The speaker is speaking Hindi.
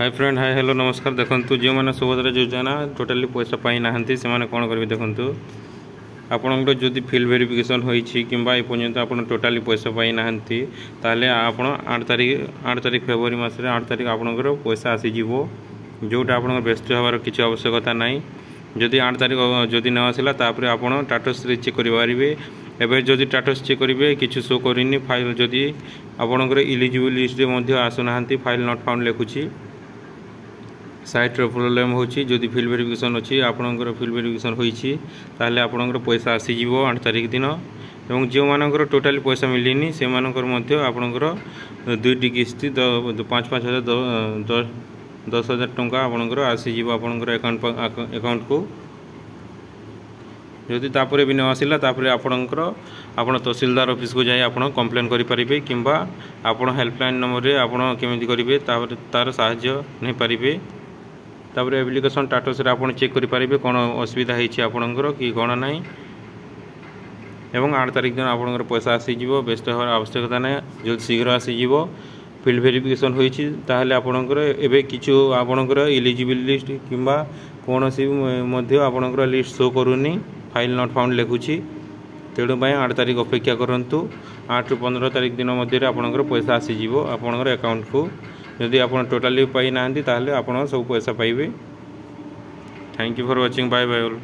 हाय फ्रेंड हाय हेलो नमस्कार। देखो जो मैंने सुभद्रा योजना टोटाली पैसा पाई ना से कौन करेंगे देखो आपंकर जदि फिल्ड वेरिफिकेशन होती पर्यंत आप टोटाली पैसा पाई ना ताले आप 8 तारिख फेब्रुआरी मसरे 8 तारिख आपंकर पैसा आसीज जोटा आप व्यस्त हबार किसी आवश्यकता ना जदि 8 तारिख जदि न आसला तापर आप स्टाटस चेक करेंगे एवं जदि स्टाटस चेक करेंगे किसी शो करनी फाइल जदि आपंकर इलिजिबल लिस्ट आसुना फाइल नॉट फाउंड लिखुची साइट्र प्रोब्लेम होची जदि फिल्ड वेरिफिकेशन अच्छी आपंकर फिल्ड वेरिफिकेशन होती ताले आपंकर पैसा आसीज 8 तारिख दिन एवं जो मानकर टोटाली पैसा मिलनी से आपंकर 2टी किस्ती 5,000 10,000 टंका आपंकर आसीज आपंकर अकाउंट को जदि तापर भी न आसला तापर आपणकर आप तहसीलदार ऑफिस को जाए आप कंप्लेन करेंगे कि आप हेल्पलाइन नंबर रे आप केमी करेंगे तार साहाय्य नहीं पारे तापर एप्लिकेशन स्टाटस आप चेक करेंगे कौन असुविधा होती आपंकर कि कौन ना एवं 8 तारिख दिन आपंकर पैसा आसीज व्यस्त हर आवश्यकता ना जो शीघ्र आसीज फिल्ड वेरिफिकेशन होती आपंकर एवं किछु आपंकर इलिजिबल लिस्ट कि कौन सी आपंकर लिस्ट शो करूनी फाइल नॉट फाउंड लिखुची तेणु 8 तारिख अपेक्षा करूँ 8 ରୁ 15 तारिख दिन मध्य आपंकर पैसा आसीज आपंकर अकाउंट को जदि आप टोटाली पाई ना ताले आप सब पैसा पाइबे। Thank you for watching bye bye all.